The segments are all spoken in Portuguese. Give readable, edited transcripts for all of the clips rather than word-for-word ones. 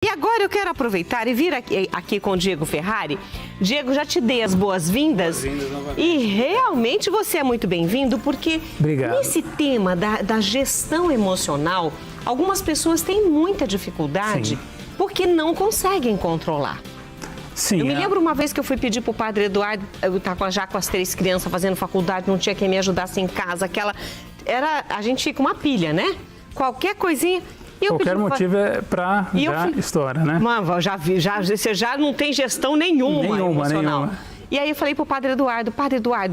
E agora eu quero aproveitar e vir aqui com o Diego Ferrari. Diego, já te dei as boas-vindas. E realmente você é muito bem-vindo, porque Obrigado. Nesse tema da gestão emocional, algumas pessoas têm muita dificuldade porque não conseguem controlar. Sim, eu me lembro uma vez que eu fui pedir para o padre Eduardo, eu estava já com as 3 crianças fazendo faculdade, não tinha quem me ajudasse em casa, a gente fica uma pilha, né? Qualquer coisinha... Qualquer motivo é para dar história, né? Você já não tem gestão nenhuma emocional. E aí eu falei pro Padre Eduardo,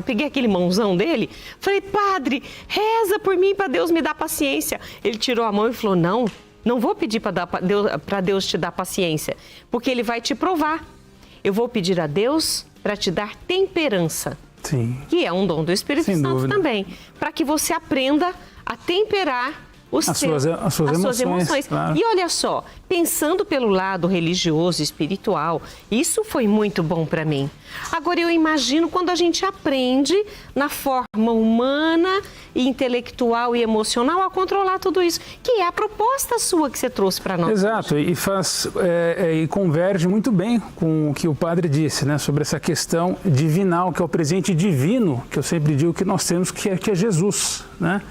peguei aquele mãozão dele, falei, padre, reza por mim para Deus me dar paciência. Ele tirou a mão e falou, não vou pedir para Deus te dar paciência, porque Ele vai te provar. Eu vou pedir a Deus para te dar temperança, que é um dom do Espírito Santo também, para que você aprenda a temperar as suas emoções. Claro. E olha só, pensando pelo lado religioso, espiritual, isso foi muito bom para mim. Agora eu imagino quando a gente aprende na forma humana, intelectual e emocional a controlar tudo isso, que é a proposta sua que você trouxe para nós. Exato, hoje. E converge muito bem com o que o padre disse, né, sobre essa questão divinal, que é o presente divino, que eu sempre digo que nós temos, que é Jesus, né?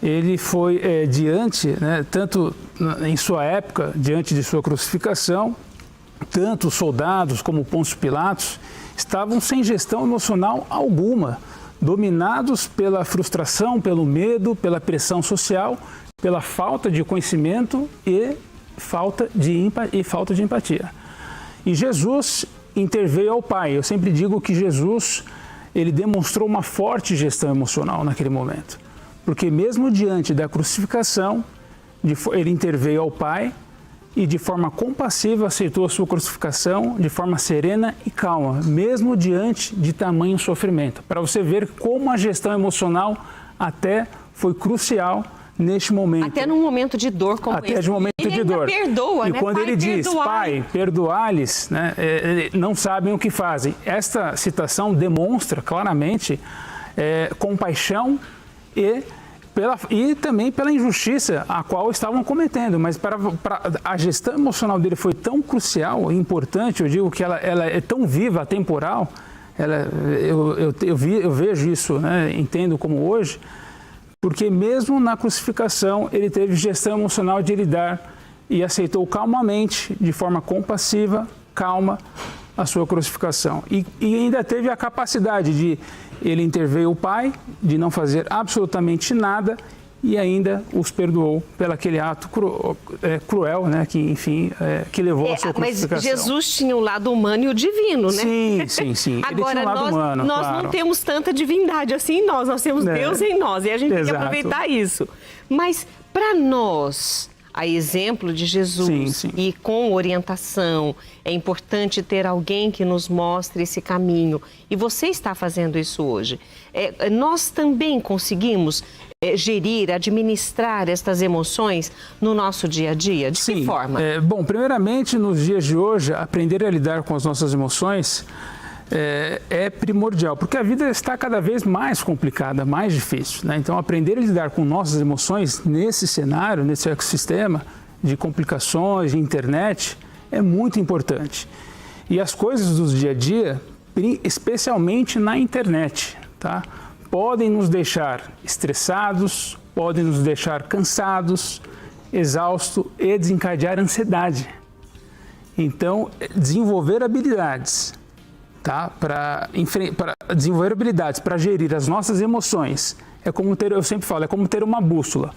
Ele foi diante, né, tanto em sua época, diante de sua crucificação, tanto os soldados como Pôncio Pilatos estavam sem gestão emocional alguma, dominados pela frustração, pelo medo, pela pressão social, pela falta de conhecimento e falta de empatia. E Jesus interveio ao Pai. Eu sempre digo que Jesus, ele demonstrou uma forte gestão emocional naquele momento. Porque mesmo diante da crucificação, ele interveio ao Pai e de forma compassiva aceitou a sua crucificação de forma serena e calma, mesmo diante de tamanho sofrimento. Para você ver como a gestão emocional até foi crucial neste momento. Até num momento de dor como esse. Até de momento de dor. Perdoa, e quando ele diz, Pai, perdoai-lhes, né, não sabem o que fazem. Esta citação demonstra claramente compaixão e também pela injustiça a qual estavam cometendo, mas a gestão emocional dele foi tão crucial e importante, eu digo que ela é tão viva, atemporal, eu vejo isso, né, entendo como hoje, porque mesmo na crucificação ele teve gestão emocional de lidar e aceitou calmamente, de forma compassiva, calma, a sua crucificação. E ainda teve a capacidade de ele interveio o Pai, de não fazer absolutamente nada e ainda os perdoou pelo aquele ato cruel, né, que, enfim, que levou à sua crucificação. Mas Jesus tinha o lado humano e o divino, né? Sim. Agora, nós não temos tanta divindade assim em nós temos Deus em nós e a gente tem que aproveitar isso. Mas para nós, a exemplo de Jesus e com orientação, é importante ter alguém que nos mostre esse caminho. E você está fazendo isso hoje. Nós também conseguimos gerir, administrar estas emoções no nosso dia a dia? De que forma? Bom, primeiramente, nos dias de hoje, aprender a lidar com as nossas emoções é primordial, porque a vida está cada vez mais complicada, mais difícil, né? Então, aprender a lidar com nossas emoções nesse cenário, nesse ecossistema de complicações, de internet, é muito importante. E as coisas do dia a dia, especialmente na internet, tá? Podem nos deixar estressados, podem nos deixar cansados, exaustos e desencadear ansiedade. Então, desenvolver habilidades, tá? Para desenvolver habilidades para gerir as nossas emoções é como ter, eu sempre falo, é como ter uma bússola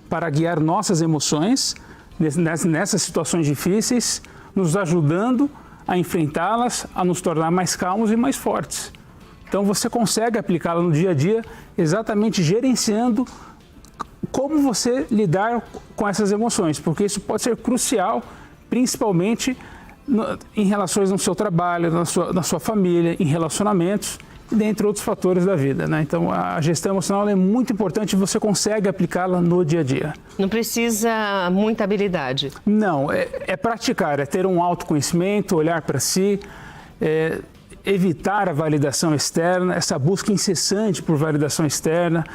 para guiar nossas emoções nessas situações difíceis, nos ajudando a enfrentá-las, a nos tornar mais calmos e mais fortes. Então você consegue aplicá-la no dia a dia, exatamente gerenciando como você lidar com essas emoções, porque isso pode ser crucial, principalmente em relações no seu trabalho, na sua família, em relacionamentos, dentre outros fatores da vida, né? Então, a gestão emocional é muito importante e você consegue aplicá-la no dia a dia. Não precisa muita habilidade? Não, é praticar, é ter um autoconhecimento, olhar para si, evitar a validação externa, essa busca incessante por validação externa,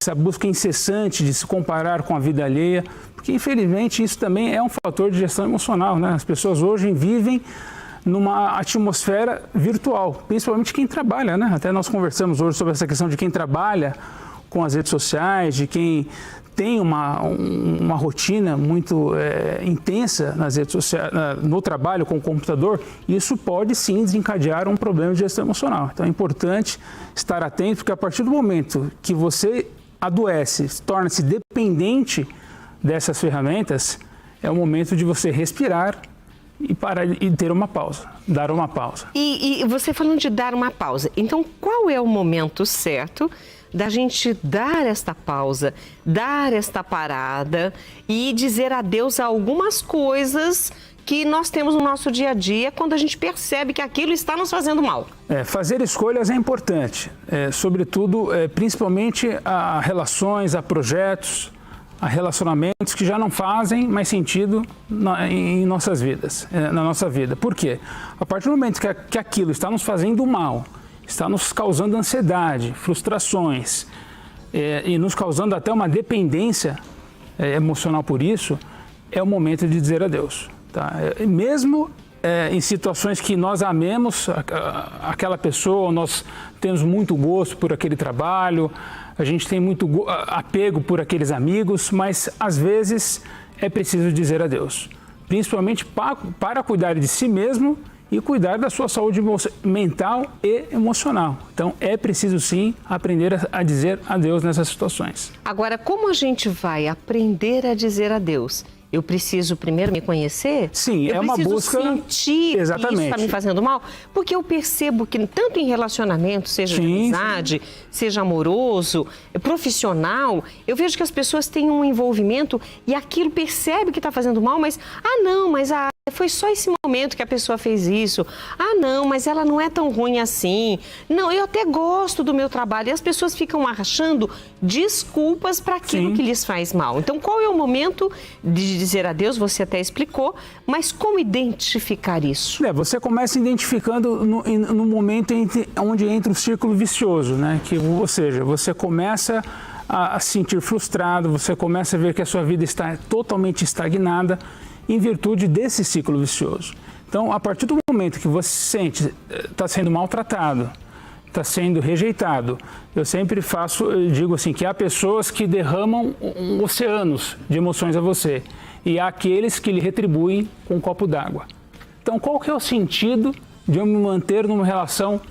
essa busca incessante de se comparar com a vida alheia, Porque, infelizmente, isso também é um fator de gestão emocional, né? As pessoas hoje vivem numa atmosfera virtual, principalmente quem trabalha, né? Até nós conversamos hoje sobre essa questão de quem trabalha com as redes sociais, de quem tem uma rotina muito intensa nas redes sociais, no trabalho com o computador. Isso pode sim desencadear um problema de gestão emocional. Então é importante estar atento, porque a partir do momento que você adoece, torna-se dependente dessas ferramentas, é o momento de você respirar e parar e ter uma pausa, dar uma pausa. E você falando de dar uma pausa, então qual é o momento certo da gente dar esta pausa, dar esta parada e dizer adeus a algumas coisas que nós temos no nosso dia a dia quando a gente percebe que aquilo está nos fazendo mal? Fazer escolhas é importante, sobretudo, principalmente a relações, a projetos, a relacionamentos que já não fazem mais sentido em nossas vidas, na nossa vida. Por quê? A partir do momento que aquilo está nos fazendo mal, está nos causando ansiedade, frustrações e nos causando até uma dependência emocional por isso, é o momento de dizer adeus. Tá? Mesmo em situações que nós amemos aquela pessoa, nós temos muito gosto por aquele trabalho, a gente tem muito apego por aqueles amigos, mas às vezes é preciso dizer adeus, principalmente para cuidar de si mesmo e cuidar da sua saúde mental e emocional. Então é preciso sim aprender a dizer adeus nessas situações. Agora, como a gente vai aprender a dizer adeus? Eu preciso primeiro me conhecer? Sim, é uma busca. Eu preciso sentir exatamente. Que isso está me fazendo mal? Porque eu percebo que tanto em relacionamento, seja de amizade, seja amoroso, profissional, eu vejo que as pessoas têm um envolvimento e aquilo percebe que está fazendo mal, mas, foi só esse momento que a pessoa fez isso. Não, mas ela não é tão ruim assim. Não, eu até gosto do meu trabalho. E as pessoas ficam achando desculpas para aquilo que lhes faz mal. Então, qual é o momento de dizer adeus? Você até explicou, mas como identificar isso? Você começa identificando no momento onde entra o círculo vicioso, né? Ou seja, você começa a se sentir frustrado, você começa a ver que a sua vida está totalmente estagnada, em virtude desse ciclo vicioso. Então, a partir do momento que você sente está sendo maltratado, está sendo rejeitado, eu sempre digo assim, que há pessoas que derramam oceanos de emoções a você e há aqueles que lhe retribuem com um copo d'água. Então, qual que é o sentido de eu me manter numa relação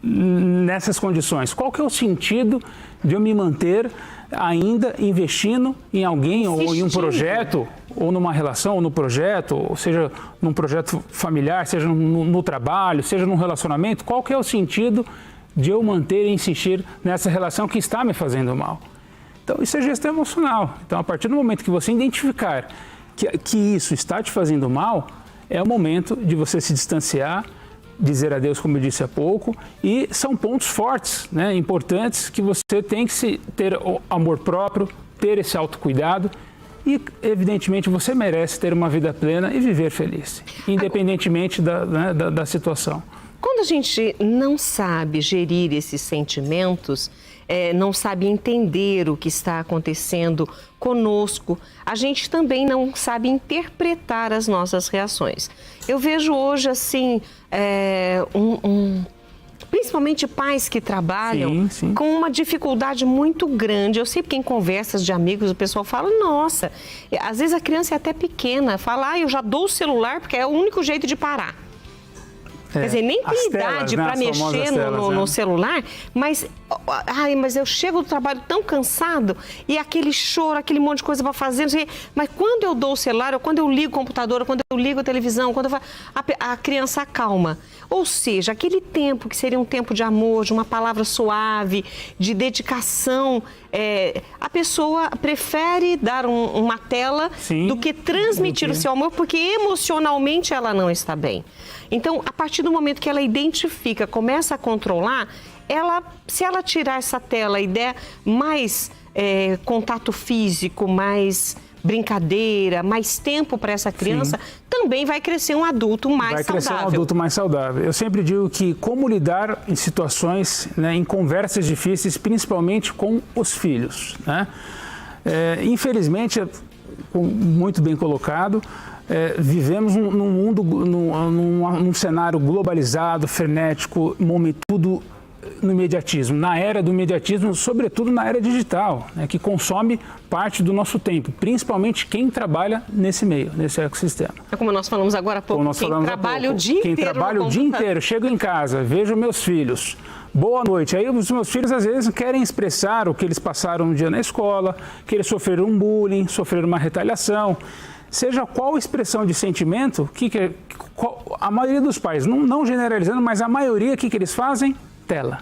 nessas condições? Qual que é o sentido de eu me manter ainda investindo em alguém ou em um projeto, ou numa relação, ou no projeto, ou seja, num projeto familiar, seja no trabalho, seja num relacionamento? Qual que é o sentido de eu manter e insistir nessa relação que está me fazendo mal? Então, isso é gestão emocional. Então, a partir do momento que você identificar que isso está te fazendo mal, é o momento de você se distanciar, dizer adeus, como eu disse há pouco, e são pontos fortes, né, importantes, que você tem que ter o amor próprio, ter esse autocuidado e, evidentemente, você merece ter uma vida plena e viver feliz, independentemente da situação. Quando a gente não sabe gerir esses sentimentos, não sabe entender o que está acontecendo conosco, a gente também não sabe interpretar as nossas reações. Eu vejo hoje, assim, principalmente pais que trabalham com uma dificuldade muito grande. Eu sei porque em conversas de amigos o pessoal fala, nossa, às vezes a criança é até pequena, fala, eu já dou o celular porque é o único jeito de parar. Quer dizer, nem tem idade para mexer no celular, mas eu chego do trabalho tão cansado e aquele choro, aquele monte de coisa para fazer, não sei, mas quando eu dou o celular, ou quando eu ligo o computador, ou quando eu ligo a televisão, a criança acalma. Ou seja, aquele tempo que seria um tempo de amor, de uma palavra suave, de dedicação, a pessoa prefere dar uma tela do que transmitir o seu amor, porque emocionalmente ela não está bem. Então, a partir do momento que ela identifica, começa a controlar, se ela tirar essa tela e der mais contato físico, mais brincadeira, mais tempo para essa criança, também vai crescer um adulto mais saudável. Vai crescer um adulto mais saudável. Eu sempre digo que como lidar em situações, em conversas difíceis, principalmente com os filhos, né? Infelizmente, muito bem colocado. Vivemos num mundo, num cenário globalizado, frenético, tudo no imediatismo, na era do imediatismo, sobretudo na era digital, né, que consome parte do nosso tempo, principalmente quem trabalha nesse meio, nesse ecossistema. É como nós falamos agora há pouco, quem trabalha o dia inteiro. Quem trabalha o dia inteiro, chego em casa, vejo meus filhos, boa noite. Aí os meus filhos às vezes querem expressar o que eles passaram no dia na escola, que eles sofreram um bullying, sofreram uma retaliação. Seja qual expressão de sentimento, a maioria dos pais, não generalizando, mas a maioria, o que eles fazem? Tela.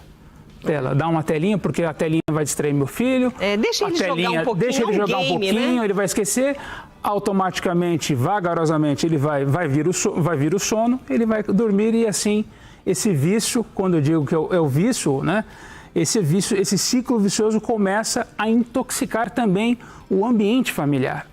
Dá uma telinha, porque a telinha vai distrair meu filho. Deixa ele jogar um pouquinho, deixa ele jogar um pouquinho, né? Ele vai esquecer. Automaticamente, vagarosamente, ele vai vir o sono, ele vai dormir e assim, esse vício, quando eu digo que é o vício, né? Esse ciclo vicioso começa a intoxicar também o ambiente familiar.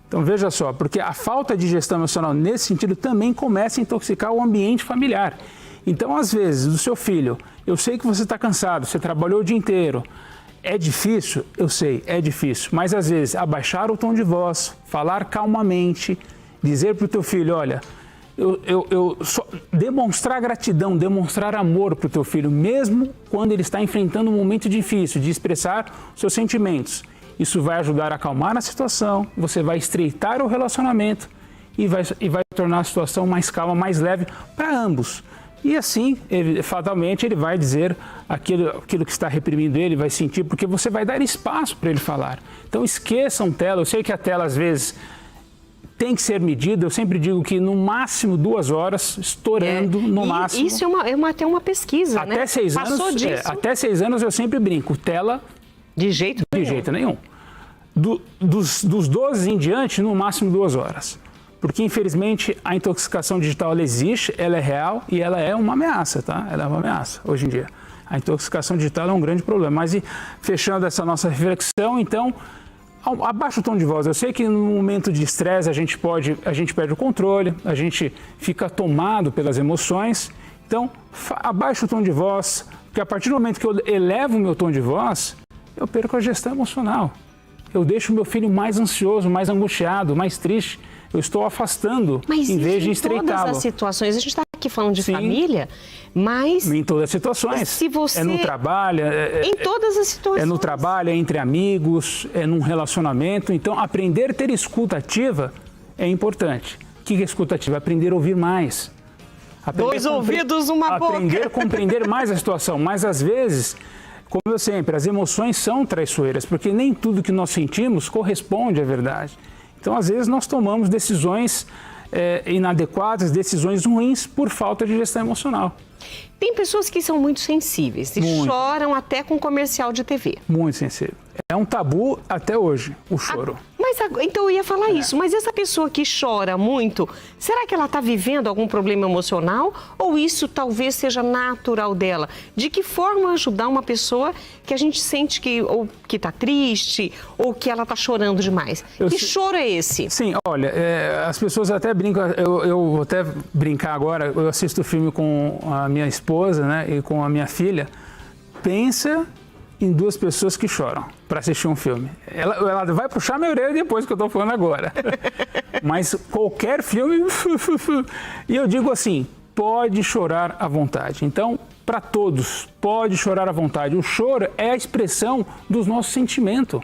Então veja só, porque a falta de gestão emocional nesse sentido também começa a intoxicar o ambiente familiar. Então, às vezes, do seu filho, eu sei que você está cansado, você trabalhou o dia inteiro. É difícil? Eu sei, é difícil. Mas, às vezes, abaixar o tom de voz, falar calmamente, dizer para o teu filho, olha, demonstrar gratidão, demonstrar amor para o teu filho, mesmo quando ele está enfrentando um momento difícil, de expressar seus sentimentos. Isso vai ajudar a acalmar a situação, você vai estreitar o relacionamento e vai tornar a situação mais calma, mais leve para ambos. E assim, fatalmente, ele vai dizer aquilo que está reprimindo ele, vai sentir, porque você vai dar espaço para ele falar. Então esqueçam tela, eu sei que a tela às vezes tem que ser medida, eu sempre digo que no máximo 2 horas, estourando no máximo. Isso até uma pesquisa, até né? 6 anos, Passou disso. Até 6 anos eu sempre brinco, tela... De jeito nenhum. Dos 12 em diante, no máximo 2 horas. Porque, infelizmente, a intoxicação digital ela existe, ela é real e ela é uma ameaça, tá? Ela é uma ameaça, hoje em dia. A intoxicação digital é um grande problema. Mas, fechando essa nossa reflexão, então, abaixa o tom de voz. Eu sei que no momento de estresse a gente perde o controle, a gente fica tomado pelas emoções. Então, abaixa o tom de voz, porque a partir do momento que eu elevo o meu tom de voz, eu perco a gestão emocional. Eu deixo o meu filho mais ansioso, mais angustiado, mais triste. Eu estou afastando, em vez de estreitá-lo. Mas em todas as situações, a gente está aqui falando de família, mas... Em todas as situações. Se você... É no trabalho... Em todas as situações. É no trabalho, é entre amigos, é num relacionamento. Então, aprender a ter escuta ativa é importante. O que é escuta ativa? Aprender a ouvir mais. Dois ouvidos, uma boca. Aprender a compreender mais a situação. Mas, às vezes... Como eu sempre, as emoções são traiçoeiras, porque nem tudo que nós sentimos corresponde à verdade. Então, às vezes, nós tomamos decisões inadequadas, decisões ruins por falta de gestão emocional. Tem pessoas que são muito sensíveis e choram até com comercial de TV. Muito sensível. É um tabu até hoje, o choro. Então eu ia falar isso, mas essa pessoa que chora muito, será que ela está vivendo algum problema emocional ou isso talvez seja natural dela? De que forma ajudar uma pessoa que a gente sente que está triste ou que ela está chorando demais? Que choro é esse? Sim, olha, as pessoas até brincam, eu vou até brincar agora, eu assisto o filme com a minha esposa, né, e com a minha filha. Pensa em 2 pessoas que choram para assistir um filme. Ela vai puxar minha orelha depois que eu estou falando agora. Mas qualquer filme... E eu digo assim, pode chorar à vontade. Então, para todos, pode chorar à vontade. O choro é a expressão dos nossos sentimentos.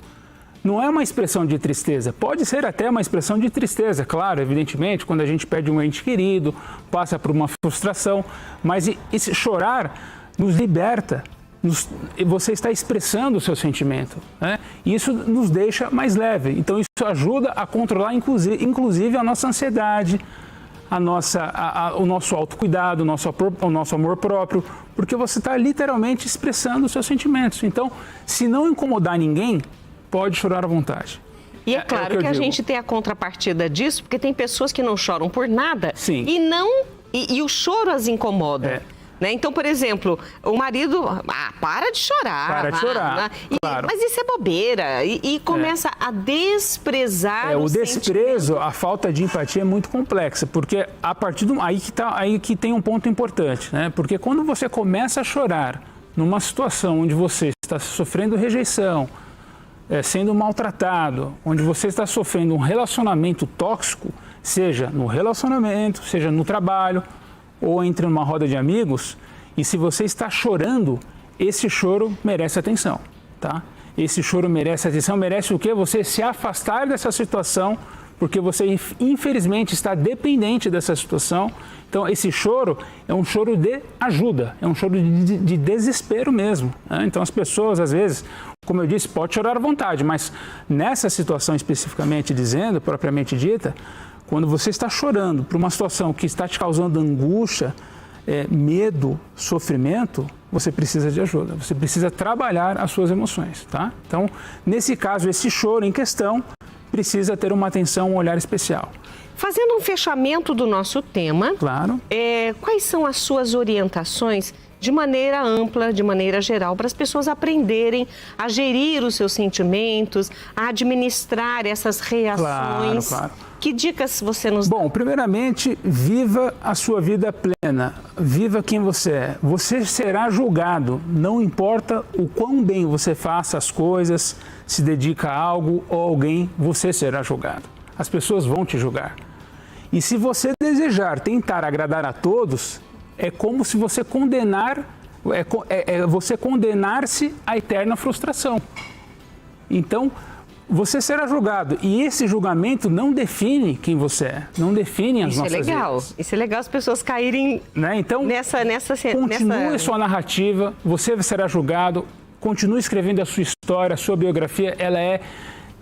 Não é uma expressão de tristeza. Pode ser até uma expressão de tristeza, claro, evidentemente, quando a gente perde um ente querido, passa por uma frustração. Mas esse chorar nos liberta. Você está expressando o seu sentimento, né? E isso nos deixa mais leve. Então, isso ajuda a controlar, inclusive, a nossa ansiedade, o nosso autocuidado, o nosso amor próprio, porque você está literalmente expressando os seus sentimentos. Então, se não incomodar ninguém, pode chorar à vontade. E é claro que a gente tem a contrapartida disso, porque tem pessoas que não choram por nada. Sim. E o choro as incomoda. Né? Então, por exemplo, o marido, para de chorar. Para de chorar, claro. Mas isso é bobeira. E começa a desprezar o desprezo, a falta de empatia é muito complexa, porque a partir do... Aí que tem um ponto importante, né? Porque quando você começa a chorar numa situação onde você está sofrendo rejeição, sendo maltratado, onde você está sofrendo um relacionamento tóxico, seja no relacionamento, seja no trabalho ou entre numa roda de amigos, e se você está chorando, esse choro merece atenção, tá? Esse choro merece atenção, merece o quê? Você se afastar dessa situação, porque você infelizmente está dependente dessa situação. Então esse choro é um choro de ajuda, é um choro de desespero mesmo, né? Então as pessoas às vezes, como eu disse, pode chorar à vontade, mas nessa situação especificamente dizendo, propriamente dita, quando você está chorando por uma situação que está te causando angústia, medo, sofrimento, você precisa de ajuda, você precisa trabalhar as suas emoções, tá? Então, nesse caso, esse choro em questão precisa ter uma atenção, um olhar especial. Fazendo um fechamento do nosso tema, claro. Quais são as suas orientações de maneira ampla, de maneira geral, para as pessoas aprenderem a gerir os seus sentimentos, a administrar essas reações? Claro. Que dicas você nos dá? Bom, primeiramente, viva a sua vida plena, viva quem você é. Você será julgado, não importa o quão bem você faça as coisas, se dedica a algo ou alguém, você será julgado. As pessoas vão te julgar. E se você desejar tentar agradar a todos, é como se você você condenar-se à eterna frustração. Então, você será julgado e esse julgamento não define quem você é, não define as nossas vidas. Isso é legal as pessoas caírem, né? Então, continue sua narrativa, você será julgado, continue escrevendo a sua história, a sua biografia, ela é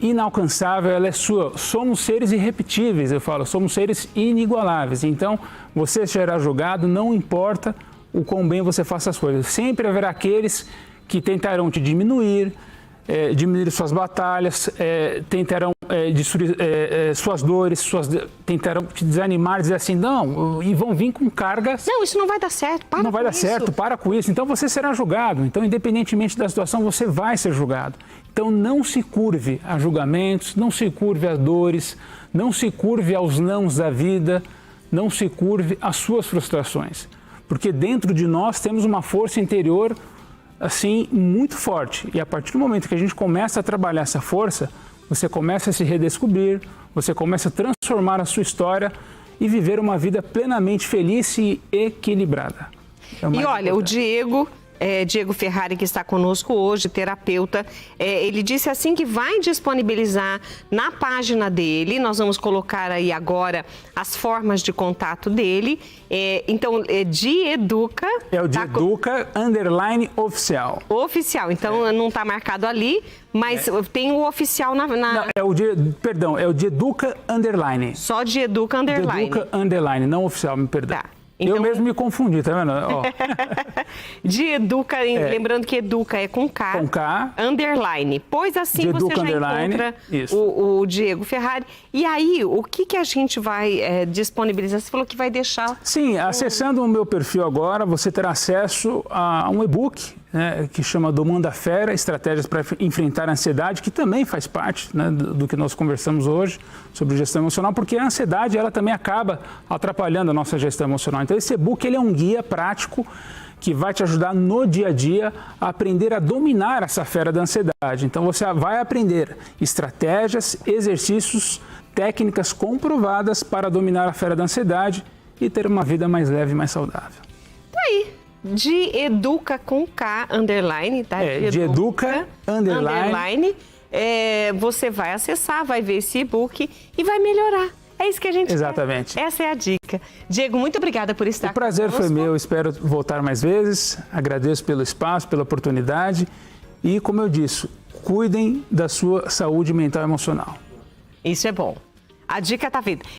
inalcançável, ela é sua. Somos seres irrepetíveis, eu falo, somos seres inigualáveis. Então, você será julgado, não importa o quão bem você faça as coisas. Sempre haverá aqueles que tentarão te diminuir suas batalhas, tentarão destruir suas dores, tentarão te desanimar, dizer assim, não, e vão vir com cargas. Não, isso não vai dar certo, não vai dar certo, para com isso. Então você será julgado. Então, independentemente da situação, você vai ser julgado. Então não se curve a julgamentos, não se curve a dores, não se curve aos nãos da vida, não se curve às suas frustrações. Porque dentro de nós temos uma força interior assim, muito forte. E a partir do momento que a gente começa a trabalhar essa força, você começa a se redescobrir, você começa a transformar a sua história e viver uma vida plenamente feliz e equilibrada. E olha, o Diego Ferrari, que está conosco hoje, terapeuta, ele disse assim que vai disponibilizar na página dele, nós vamos colocar aí agora as formas de contato dele, então é Dieduca... É o Dieduca _oficial. Oficial, então não está marcado ali, mas tem o oficial na... Não, é o Dieduca _. Só Dieduca _. Dieduca _, não oficial, me perdão. Tá. Então, eu mesmo me confundi, tá vendo? Ó. Dieduca, lembrando que Educa é com K. Com K. _. Pois assim Dieduca você já encontra o Diego Ferrari. E aí, o que a gente vai disponibilizar? Você falou que vai deixar... Sim, acessando o meu perfil agora, você terá acesso a um e-book, né, que chama Domando a Fera, Estratégias para Enfrentar a Ansiedade, que também faz parte, né, do que nós conversamos hoje sobre gestão emocional, porque a ansiedade ela também acaba atrapalhando a nossa gestão emocional. Então esse e-book ele é um guia prático que vai te ajudar no dia a dia a aprender a dominar essa fera da ansiedade. Então você vai aprender estratégias, exercícios, técnicas comprovadas para dominar a fera da ansiedade e ter uma vida mais leve e mais saudável. Tá aí. Dieduca com K _, tá? Dieduca _. Você vai acessar, vai ver esse e-book e vai melhorar. É isso que a gente Exatamente. quer. Essa é a dica. Diego, muito obrigada por estar conosco. O prazer conosco. foi meu, espero voltar mais vezes. Agradeço pelo espaço, pela oportunidade. E, como eu disse, cuidem da sua saúde mental e emocional. Isso é bom. A dica está feita.